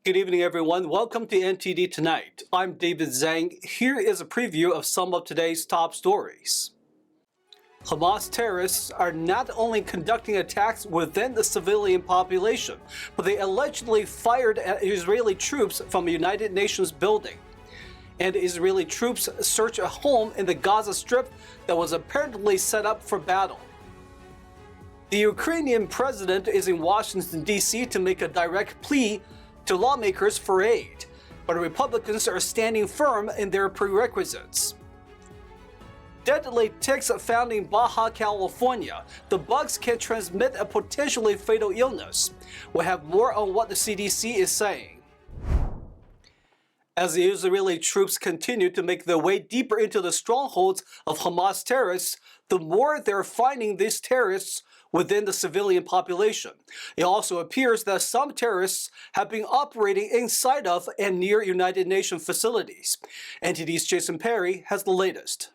Good evening, everyone. Welcome to NTD Tonight. I'm David Zhang. Here is a preview of some of today's top stories. Hamas terrorists are not only conducting attacks within the civilian population, but they allegedly fired at Israeli troops from a United Nations building. And Israeli troops search a home in the Gaza Strip that was apparently set up for battle. The Ukrainian President is in Washington, D.C. to make a direct plea to lawmakers for aid, but Republicans are standing firm in their prerequisites. Deadly ticks found in Baja California. The bugs can transmit a potentially fatal illness. We'll have more on what the CDC is saying. As the Israeli troops continue to make their way deeper into the strongholds of Hamas terrorists, the more they're finding these terrorists within the civilian population. It also appears that some terrorists have been operating inside of and near United Nations facilities. NTD's Jason Perry has the latest.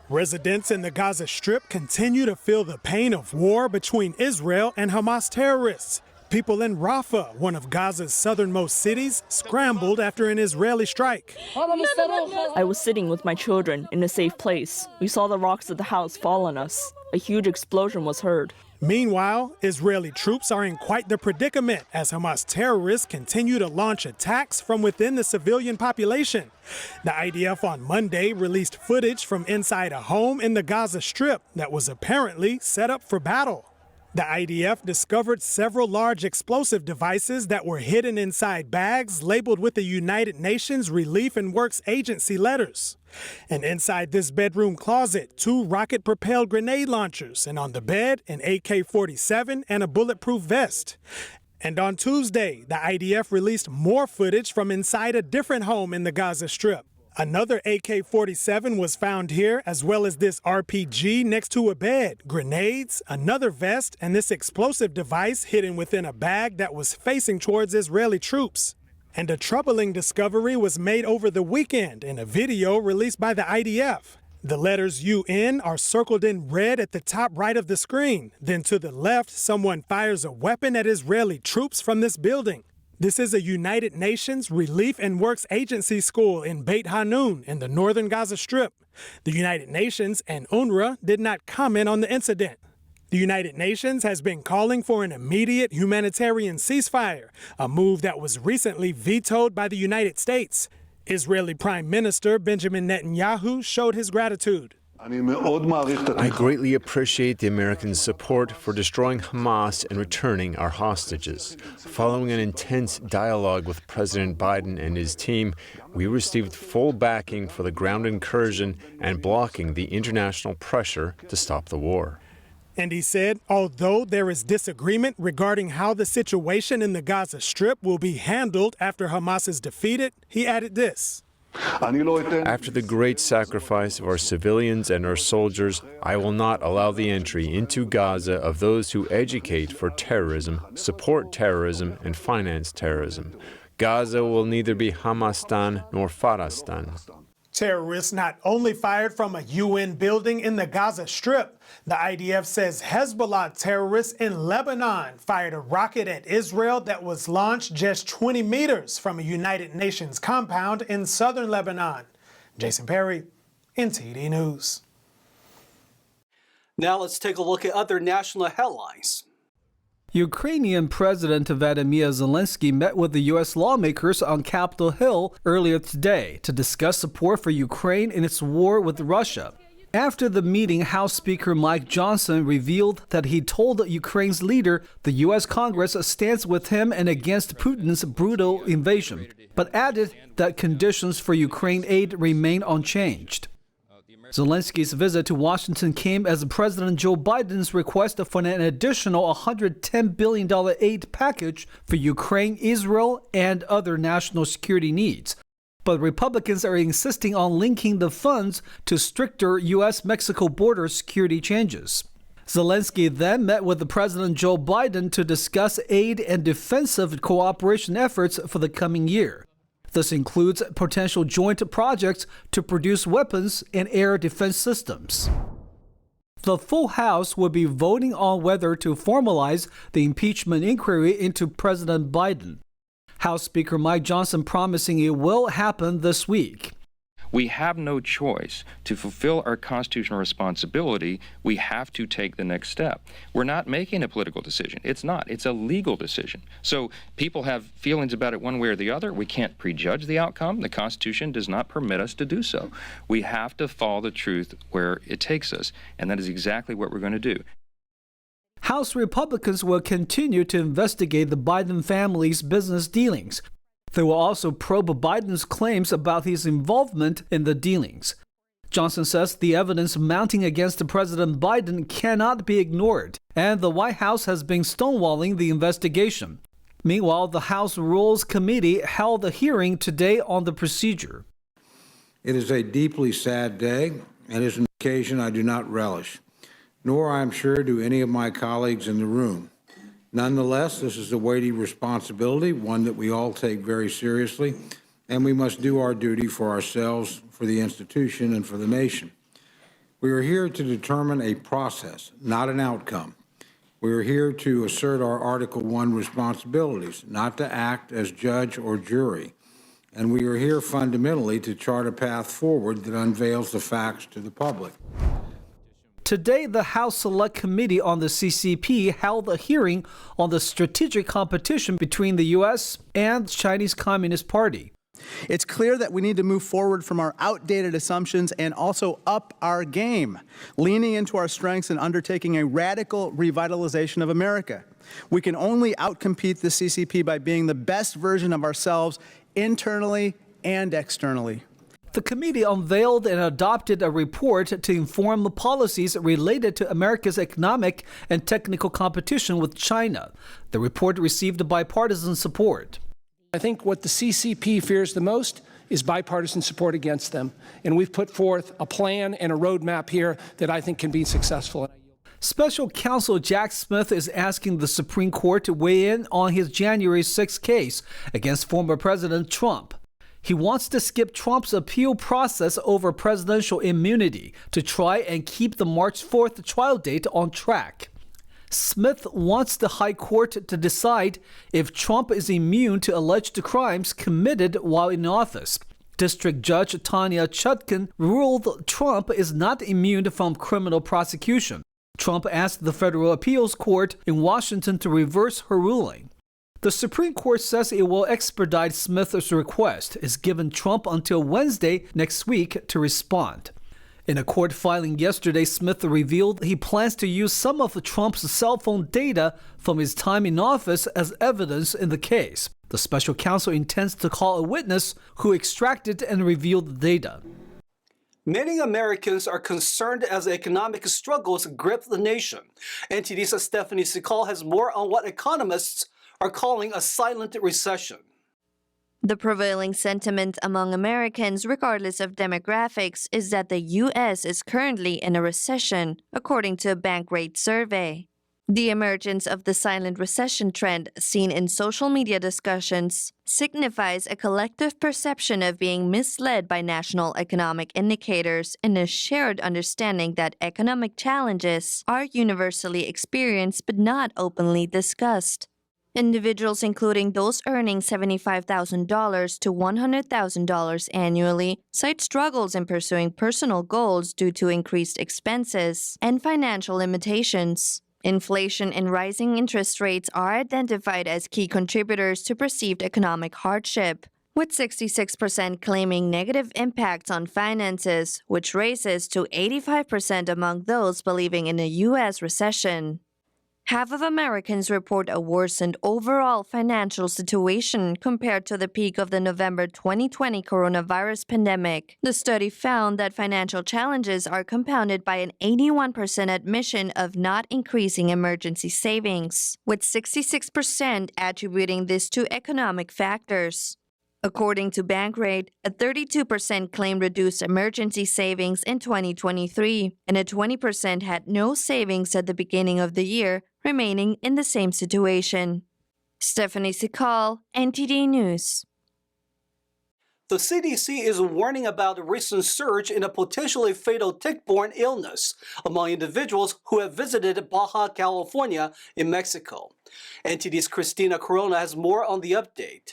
Residents in the Gaza Strip continue to feel the pain of war between Israel and Hamas terrorists. People in Rafah, one of Gaza's southernmost cities, scrambled after an Israeli strike. I was sitting with my children in a safe place. We saw the rocks of the house fall on us. A huge explosion was heard. Meanwhile, Israeli troops are in quite the predicament as Hamas terrorists continue to launch attacks from within the civilian population. The IDF on Monday released footage from inside a home in the Gaza Strip that was apparently set up for battle. The IDF discovered several large explosive devices that were hidden inside bags labeled with the United Nations Relief and Works Agency letters. And inside this bedroom closet, 2 rocket-propelled grenade launchers, and on the bed, an AK-47 and a bulletproof vest. And on Tuesday, the IDF released more footage from inside a different home in the Gaza Strip. Another AK-47 was found here, as well as this RPG next to a bed, grenades, another vest, and this explosive device hidden within a bag that was facing towards Israeli troops. And a troubling discovery was made over the weekend in a video released by the IDF. The letters UN are circled in red at the top right of the screen. Then to the left, someone fires a weapon at Israeli troops from this building. This is a United Nations Relief and Works Agency school in Beit Hanun in the northern Gaza Strip. The United Nations and UNRWA did not comment on the incident. The United Nations has been calling for an immediate humanitarian ceasefire, a move that was recently vetoed by the United States. Israeli Prime Minister Benjamin Netanyahu showed his gratitude. I greatly appreciate the American support for destroying Hamas and returning our hostages. Following an intense dialogue with President Biden and his team, we received full backing for the ground incursion and blocking the international pressure to stop the war. And he said, although there is disagreement regarding how the situation in the Gaza Strip will be handled after Hamas is defeated, he added this. After the great sacrifice of our civilians and our soldiers, I will not allow the entry into Gaza of those who educate for terrorism, support terrorism, and finance terrorism. Gaza will neither be Hamastan nor Farahstan. Terrorists not only fired from a UN building in the Gaza Strip, the IDF says Hezbollah terrorists in Lebanon fired a rocket at Israel that was launched just 20 meters from a United Nations compound in southern Lebanon. Jason Perry, NTD News. Now let's take a look at other national headlines. Ukrainian President Vladimir Zelenskyy met with the U.S. lawmakers on Capitol Hill earlier today to discuss support for Ukraine in its war with Russia. After the meeting, House Speaker Mike Johnson revealed that he told Ukraine's leader the U.S. Congress stands with him and against Putin's brutal invasion, but added that conditions for Ukraine aid remain unchanged. Zelensky's visit to Washington came as President Joe Biden's request for an additional $110 billion aid package for Ukraine, Israel, and other national security needs. But Republicans are insisting on linking the funds to stricter U.S.-Mexico border security changes. Zelenskyy then met with President Joe Biden to discuss aid and defensive cooperation efforts for the coming year. This includes potential joint projects to produce weapons and air defense systems. The full House will be voting on whether to formalize the impeachment inquiry into President Biden. House Speaker Mike Johnson promising it will happen this week. We have no choice. To fulfill our constitutional responsibility, we have to take the next step. We're not making a political decision. It's not. It's a legal decision. So people have feelings about it one way or the other. We can't prejudge the outcome. The Constitution does not permit us to do so. We have to follow the truth where it takes us, and that is exactly what we're going to do. House Republicans will continue to investigate the Biden family's business dealings. They will also probe Biden's claims about his involvement in the dealings. Johnson says the evidence mounting against President Biden cannot be ignored, and the White House has been stonewalling the investigation. Meanwhile, the House Rules Committee held a hearing today on the procedure. It is a deeply sad day, and is an occasion I do not relish, nor, I am sure, do any of my colleagues in the room. Nonetheless, this is a weighty responsibility, one that we all take very seriously, and we must do our duty for ourselves, for the institution, and for the nation. We are here to determine a process, not an outcome. We are here to assert our Article I responsibilities, not to act as judge or jury. And we are here fundamentally to chart a path forward that unveils the facts to the public. Today, the House Select Committee on the CCP held a hearing on the strategic competition between the U.S. and Chinese Communist Party. It's clear that we need to move forward from our outdated assumptions and also up our game, leaning into our strengths and undertaking a radical revitalization of America. We can only outcompete the CCP by being the best version of ourselves internally and externally. The committee unveiled and adopted a report to inform the policies related to America's economic and technical competition with China. The report received bipartisan support. I think what the CCP fears the most is bipartisan support against them. And we've put forth a plan and a roadmap here that I think can be successful. Special Counsel Jack Smith is asking the Supreme Court to weigh in on his January 6th case against former President Trump. He wants to skip Trump's appeal process over presidential immunity to try and keep the March 4th trial date on track. Smith wants the High Court to decide if Trump is immune to alleged crimes committed while in office. District Judge Tanya Chutkan ruled Trump is not immune from criminal prosecution. Trump asked the Federal Appeals Court in Washington to reverse her ruling. The Supreme Court says it will expedite Smith's request. It's given Trump until Wednesday next week to respond. In a court filing yesterday, Smith revealed he plans to use some of Trump's cell phone data from his time in office as evidence in the case. The special counsel intends to call a witness who extracted and revealed the data. Many Americans are concerned as economic struggles grip the nation. NTD's Stephanie Sikal has more on what economists are calling a silent recession. The prevailing sentiment among Americans, regardless of demographics, is that the U.S. is currently in a recession, according to a Bankrate survey. The emergence of the silent recession trend seen in social media discussions signifies a collective perception of being misled by national economic indicators and a shared understanding that economic challenges are universally experienced but not openly discussed. Individuals, including those earning $75,000 to $100,000 annually, cite struggles in pursuing personal goals due to increased expenses and financial limitations. Inflation and rising interest rates are identified as key contributors to perceived economic hardship, with 66% claiming negative impacts on finances, which raises to 85% among those believing in a U.S. recession. Half of Americans report a worsened overall financial situation compared to the peak of the November 2020 coronavirus pandemic. The study found that financial challenges are compounded by an 81% admission of not increasing emergency savings, with 66% attributing this to economic factors. According to Bankrate, a 32% claimed reduced emergency savings in 2023, and a 20% had no savings at the beginning of the year, remaining in the same situation. Stephanie Sikal, NTD News. The CDC is warning about a recent surge in a potentially fatal tick-borne illness among individuals who have visited Baja California in Mexico. NTD's Christina Corona has more on the update.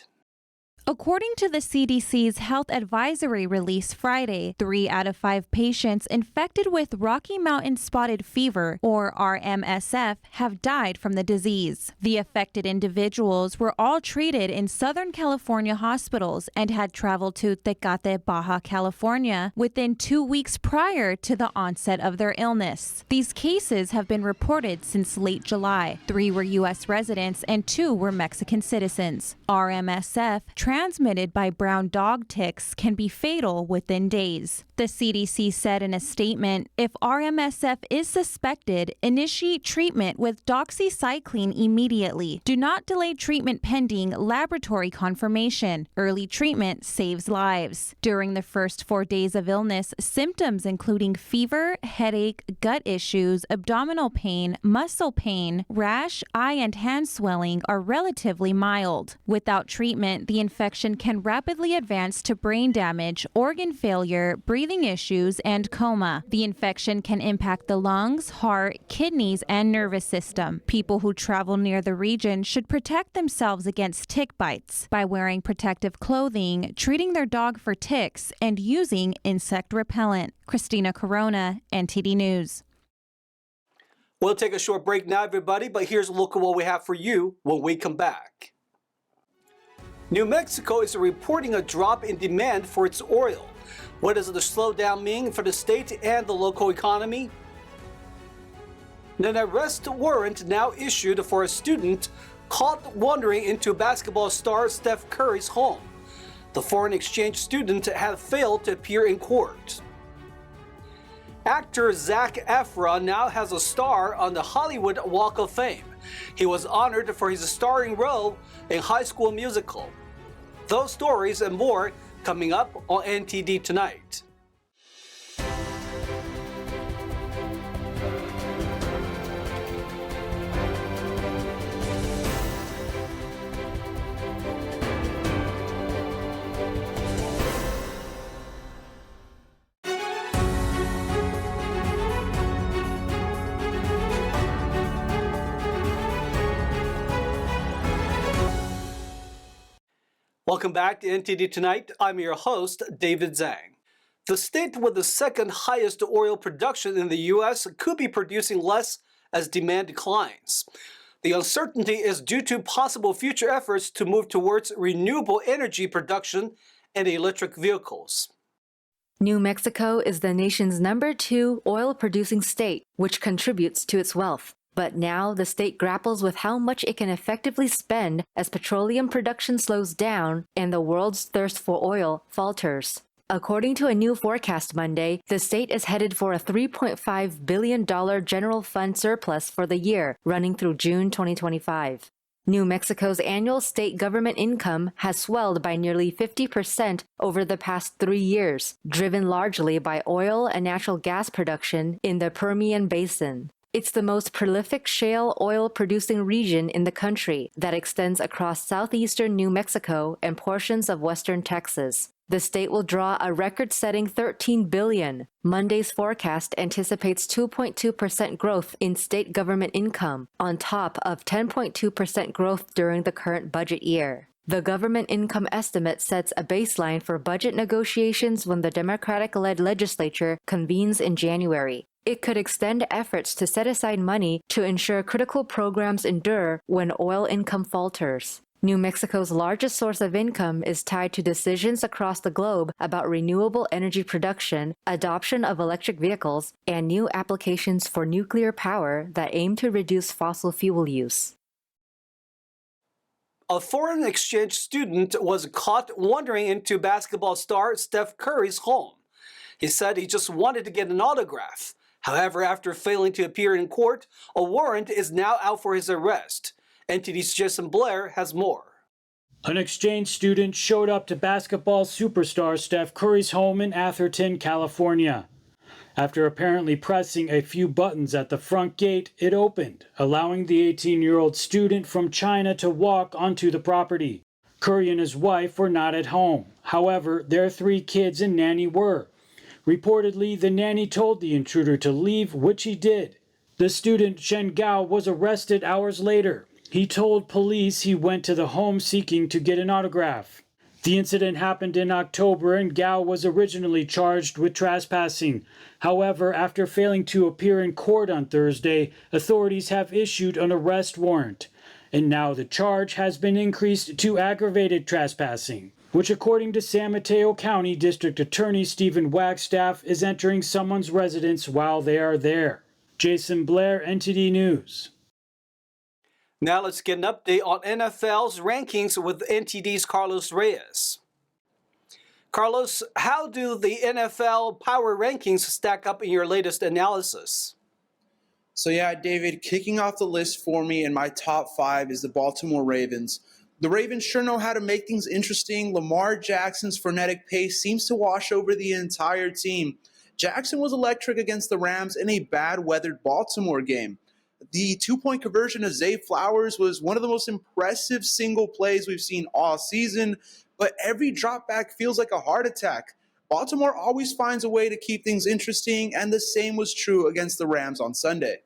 According to the CDC's health advisory released Friday, 3 out of 5 patients infected with Rocky Mountain Spotted Fever, or RMSF, have died from the disease. The affected individuals were all treated in Southern California hospitals and had traveled to Tecate, Baja California, within 2 weeks prior to the onset of their illness. These cases have been reported since late July. 3 were U.S. residents and 2 were Mexican citizens. RMSF, transmitted by brown dog ticks, can be fatal within days. The CDC said in a statement, if RMSF is suspected, initiate treatment with doxycycline immediately. Do not delay treatment pending laboratory confirmation. Early treatment saves lives. During the first 4 days of illness, symptoms including fever, headache, gut issues, abdominal pain, muscle pain, rash, eye and hand swelling are relatively mild. Without treatment, the infection can rapidly advance to brain damage, organ failure, breathing issues, and coma. The infection can impact the lungs, heart, kidneys, and nervous system. People who travel near the region should protect themselves against tick bites by wearing protective clothing, treating their dog for ticks, and using insect repellent. Christina Corona, NTD News. We'll take a short break now, everybody, but here's a look at what we have for you when we come back. New Mexico is reporting a drop in demand for its oil. What does the slowdown mean for the state and the local economy? An arrest warrant now issued for a student caught wandering into basketball star Steph Curry's home. The foreign exchange student had failed to appear in court. Actor Zac Efron now has a star on the Hollywood Walk of Fame. He was honored for his starring role in High School Musical. Those stories and more coming up on NTD Tonight. Welcome back to NTD Tonight. I'm your host, David Zhang. The state with the second highest oil production in the U.S. could be producing less as demand declines. The uncertainty is due to possible future efforts to move towards renewable energy production and electric vehicles. New Mexico is the nation's #2 oil-producing state, which contributes to its wealth. But now the state grapples with how much it can effectively spend as petroleum production slows down and the world's thirst for oil falters. According to a new forecast Monday, the state is headed for a $3.5 billion general fund surplus for the year, running through June 2025. New Mexico's annual state government income has swelled by nearly 50% over the past 3 years, driven largely by oil and natural gas production in the Permian Basin. It's the most prolific shale oil-producing region in the country that extends across southeastern New Mexico and portions of western Texas. The state will draw a record-setting $13 billion. Monday's forecast anticipates 2.2% growth in state government income, on top of 10.2% growth during the current budget year. The government income estimate sets a baseline for budget negotiations when the Democratic-led legislature convenes in January. It could extend efforts to set aside money to ensure critical programs endure when oil income falters. New Mexico's largest source of income is tied to decisions across the globe about renewable energy production, adoption of electric vehicles, and new applications for nuclear power that aim to reduce fossil fuel use. A foreign exchange student was caught wandering into basketball star Steph Curry's home. He said he just wanted to get an autograph. However, after failing to appear in court, a warrant is now out for his arrest. NTD's Jason Blair has more. An exchange student showed up to basketball superstar Steph Curry's home in Atherton, California. After apparently pressing a few buttons at the front gate, it opened, allowing the 18-year-old student from China to walk onto the property. Curry and his wife were not at home. However, their 3 kids and nanny were. Reportedly, the nanny told the intruder to leave, which he did. The student, Shen Gao, was arrested hours later. He told police he went to the home seeking to get an autograph. The incident happened in October, and Gao was originally charged with trespassing. However, after failing to appear in court on Thursday, authorities have issued an arrest warrant. And now the charge has been increased to aggravated trespassing, which according to San Mateo County District Attorney Stephen Wagstaff is entering someone's residence while they are there. Jason Blair, NTD News. Now let's get an update on NFL's rankings with NTD's Carlos Reyes. Carlos, how do the NFL power rankings stack up in your latest analysis? So yeah, David, kicking off the list for me in my top 5 is the Baltimore Ravens. The Ravens sure know how to make things interesting. Lamar Jackson's frenetic pace seems to wash over the entire team. Jackson was electric against the Rams in a bad-weathered Baltimore game. The 2-point conversion of Zay Flowers was one of the most impressive single plays we've seen all season, but every drop back feels like a heart attack. Baltimore always finds a way to keep things interesting, and the same was true against the Rams on Sunday.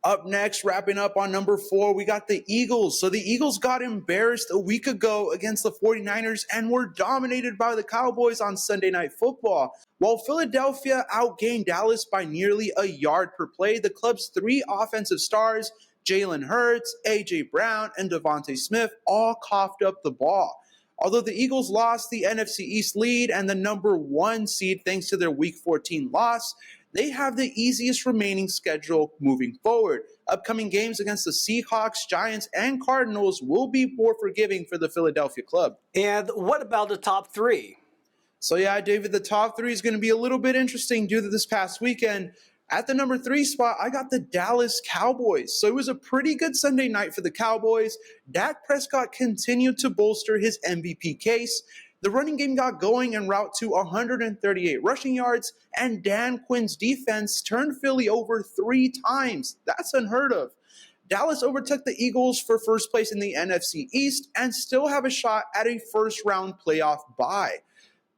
Up next, wrapping up on number 4, we got the Eagles. So the Eagles got embarrassed a week ago against the 49ers and were dominated by the Cowboys on Sunday Night Football. While Philadelphia outgained Dallas by nearly a yard per play, the club's 3 offensive stars, Jalen Hurts, A.J. Brown, and Devontae Smith, all coughed up the ball. Although the Eagles lost the NFC East lead and the number 1 seed thanks to their Week 14 loss, they have the easiest remaining schedule moving forward. Upcoming games against the Seahawks, Giants, and Cardinals will be more forgiving for the Philadelphia club. And what about the top 3? So yeah, David, the top 3 is going to be a little bit interesting due to this past weekend. At the number 3 spot, I got the Dallas Cowboys. So it was a pretty good Sunday night for the Cowboys. Dak Prescott continued to bolster his MVP case. The running game got going en route to 138 rushing yards, and Dan Quinn's defense turned Philly over 3 times. That's unheard of. Dallas overtook the Eagles for first place in the NFC East and still have a shot at a first-round playoff bye.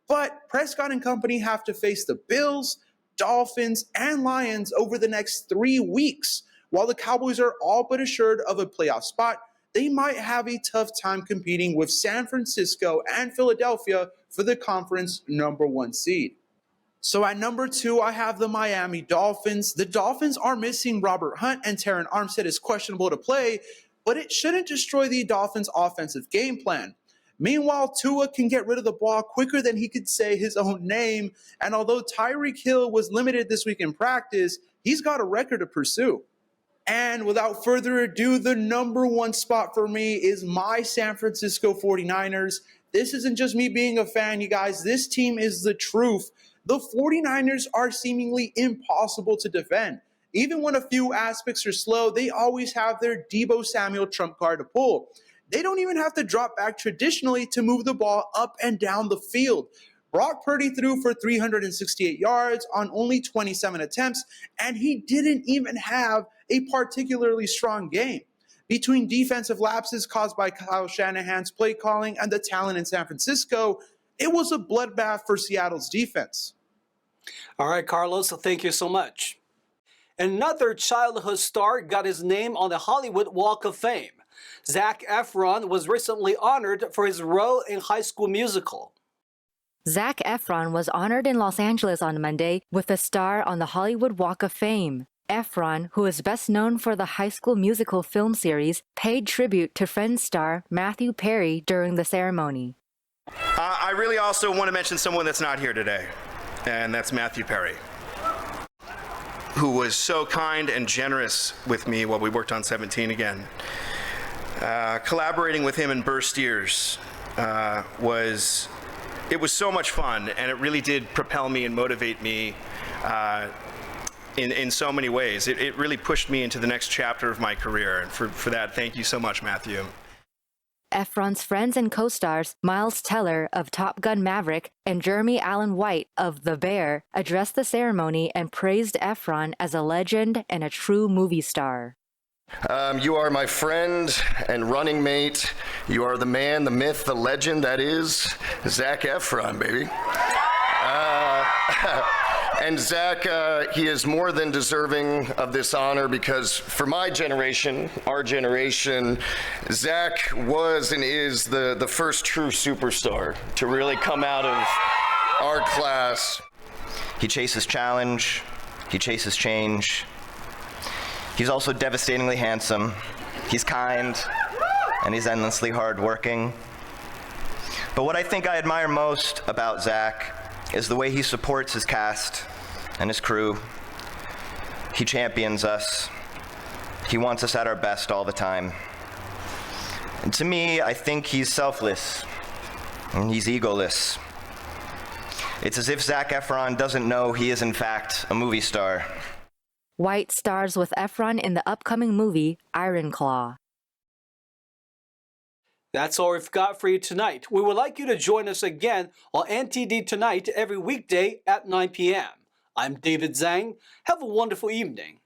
But Prescott and company have to face the Bills, Dolphins, and Lions over the next 3 weeks. While the Cowboys are all but assured of a playoff spot, they might have a tough time competing with San Francisco and Philadelphia for the conference number 1 seed. So at number 2, I have the Miami Dolphins. The Dolphins are missing Robert Hunt, and Terron Armstead is questionable to play, but it shouldn't destroy the Dolphins' offensive game plan. Meanwhile, Tua can get rid of the ball quicker than he could say his own name, and although Tyreek Hill was limited this week in practice, he's got a record to pursue. And without further ado, the number 1 spot for me is my San Francisco 49ers. This isn't just me being a fan, you guys. This team is the truth. The 49ers are seemingly impossible to defend. Even when a few aspects are slow, they always have their Deebo Samuel trump card to pull. They don't even have to drop back traditionally to move the ball up and down the field. Brock Purdy threw for 368 yards on only 27 attempts, and he didn't even have a particularly strong game. Between defensive lapses caused by Kyle Shanahan's play calling and the talent in San Francisco, it was a bloodbath for Seattle's defense. All right, Carlos, thank you so much. Another childhood star got his name on the Hollywood Walk of Fame. Zac Efron was recently honored for his role in High School Musical. Zac Efron was honored in Los Angeles on Monday with a star on the Hollywood Walk of Fame. Efron, who is best known for the High School Musical film series, paid tribute to Friends star Matthew Perry during the ceremony. I really also want to mention someone that's not here today, and that's Matthew Perry, who was so kind and generous with me while we worked on 17 again. Collaborating with him in Burst Years was so much fun, and it really did propel me and motivate me in so many ways. It really pushed me into the next chapter of my career, and for that, thank you so much, Matthew. Efron's friends and co-stars Miles Teller of Top Gun Maverick and Jeremy Allen White of The Bear addressed the ceremony and praised Efron as a legend and a true movie star. You are my friend and running mate. You are the man, the myth, the legend that is Zac Efron, baby. And Zac, he is more than deserving of this honor because for my generation, our generation, Zac was and is the first true superstar to really come out of our class. He chases challenge, he chases change. He's also devastatingly handsome, he's kind, and he's endlessly hardworking. But what I think I admire most about Zac is the way he supports his cast and his crew. He champions us. He wants us at our best all the time. And to me, I think he's selfless and he's egoless. It's as if Zac Efron doesn't know he is in fact a movie star. White stars with Efron in the upcoming movie Iron Claw. That's all we've got for you tonight. We would like you to join us again on NTD Tonight every weekday at 9 p.m. I'm David Zhang. Have a wonderful evening.